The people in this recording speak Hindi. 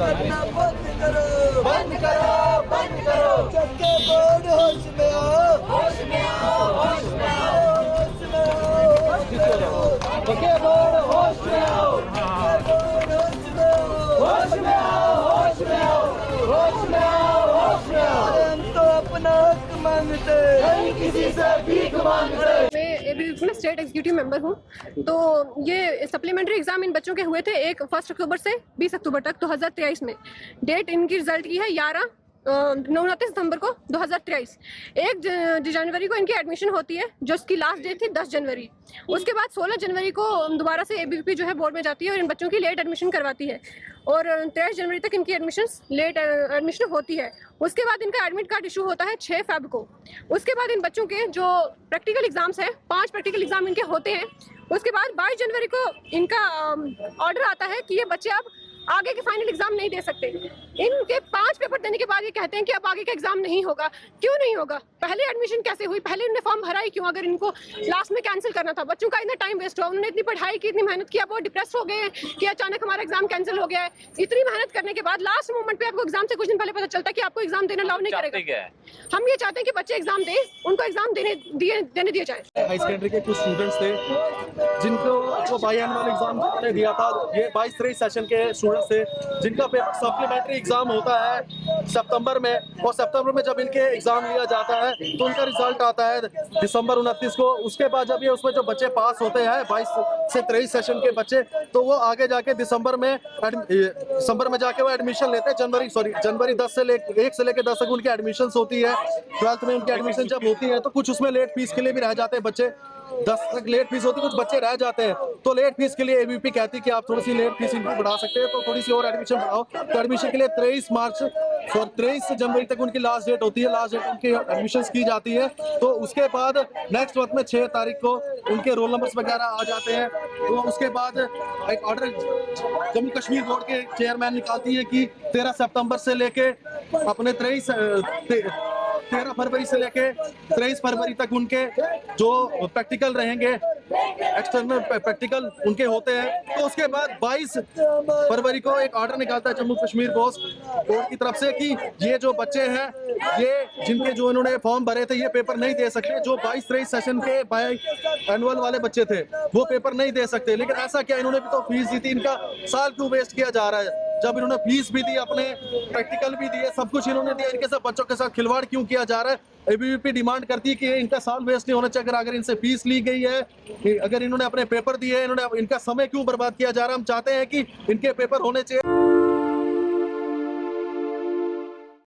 करना बंद करो, बंद करो, बंद करो। चक्के बोर्ड होश में आओ, होश में आओ, होश में आओ। होश में आओ, होश में आओ, चक्के बोर्ड होश में आओ, होश में आओ, होश में आओ, होश में आओ, होश में आओ, होश में आओ। हम तो अपना हक मांगते, नहीं किसी से भीख मांगते। मैं एबीवीपी में स्टेट एग्जीक्यूटिव मेंबर हूँ। तो ये सप्लीमेंट्री एग्जाम इन बच्चों के हुए थे 1 अक्टूबर से 20 अक्टूबर तक 2023 में। डेट इनकी रिजल्ट की है 29 दिसंबर को 2023। 1 जनवरी को इनकी एडमिशन होती है, जो इसकी लास्ट डेट थी 10 जनवरी। उसके बाद 16 जनवरी को दोबारा से एबीवीपी जो है बोर्ड में जाती है और इन बच्चों की लेट एडमिशन करवाती है और 23 जनवरी तक इनकी लेट एडमिशन होती है। उसके बाद इनका एडमिट कार्ड इशू होता है 6 फेब को। उसके बाद इन बच्चों के जो प्रैक्टिकल एग्जाम्स हैं, 5 प्रैक्टिकल एग्जाम इनके होते हैं। उसके बाद 22 जनवरी को इनका ऑर्डर आता है कि ये बच्चे अब आगे के फाइनल एग्जाम नहीं दे सकते। इनके 5 पेपर देने के बाद ये कहते हैं कि अब आगे का एग्जाम नहीं होगा। क्यों नहीं होगा? पहले एडमिशन कैसे हुई? पहले उन्होंने फॉर्म भरा ही क्यों? अगर इनको लास्ट में कैंसिल करना था, बच्चों का इतना टाइम वेस्ट हुआ, उन्होंने इतनी पढ़ाई की, इतनी मेहनत की, अब वो डिप्रेस हो गए कि अचानक हमारा एग्जाम कैंसिल हो गया है। इतनी मेहनत करने के बाद लास्ट मोमेंट पे आपको एग्जाम से कुछ दिन पहले पता चलता है कि आपको एग्जाम देना अलाउ नहीं करेगा। हम ये चाहते हैं कि बच्चे एग्जाम दें, उनको एग्जाम देने दिए जाए। हाई सेकेंडरी के कुछ स्टूडेंट्स थे जिनको बाईएनुअल एग्जाम ने दिया था। ये 22-23 सेशन के स्टूडेंट्स थे जिनका सप्लीमेंट्री एग्जाम होता है सितंबर में, और सितंबर में जब इनके एग्जाम लिया जाता है तो उनका रिजल्ट आता है दिसंबर 29 को। उसके बाद जब ये उसमें जो बच्चे पास होते हैं 22 से 23 सेशन के बच्चे, तो वो आगे जाके दिसंबर में जाके वो एडमिशन लेते हैं। जनवरी 1 से लेकर 10 तक उनकी एडमिशन होती है। 12th में उनकी एडमिशन जब होती है तो कुछ उसमें लेट फीस के लिए भी रह जाते हैं बच्चे। 10 तक लेट फीस होती है, कुछ बच्चे रह जाते हैं। तो लेट फीस के लिए एबीवीपी कहती है कि आप थोड़ी सी लेट फीस इनको बढ़ा सकते हैं, तो थोड़ी सी और एडमिशन बढ़ाओ। तो एडमिशन के लिए 23 जनवरी तक उनकी लास्ट डेट होती है। लास्ट डेट उनकी एडमिशन की जाती है। तो उसके बाद नेक्स्ट मंथ में 6 तारीख को उनके रोल नंबर्स वगैरह आ जाते हैं। तो उसके बाद एक ऑर्डर जम्मू कश्मीर बोर्ड के चेयरमैन निकालती है कि 13 सितंबर से लेके अपने 13 फरवरी से लेके 23 फरवरी तक उनके जो प्रैक्टिकल रहेंगे, एक्सटर्नल प्रैक्टिकल उनके होते हैं। तो उसके बाद 22 फरवरी को एक ऑर्डर निकालता है जम्मू कश्मीर बोर्ड की तरफ से कि ये जो बच्चे हैं, ये जिनके जो इन्होंने फॉर्म भरे थे, ये पेपर नहीं दे सकते। जो 22-23 सेशन के एनुअल वाले बच्चे थे वो पेपर नहीं दे सकते। लेकिन ऐसा क्या, इन्होंने भी तो फीस दी थी, इनका साल क्यों वेस्ट किया जा रहा है? जब इन्होंने फीस भी दी, अपने प्रैक्टिकल भी दिए, सब कुछ इन्होंने दिया, इनके साथ बच्चों के साथ खिलवाड़ क्यों किया जा रहा है? एबीवीपी डिमांड करती है कि इनका साल वेस्ट नहीं होना चाहिए। अगर इनसे फीस ली गई है, अगर इन्होंने अपने पेपर दिए, इनका समय क्यों बर्बाद किया जा रहा है? हम चाहते हैं कि इनके पेपर होने चाहिए।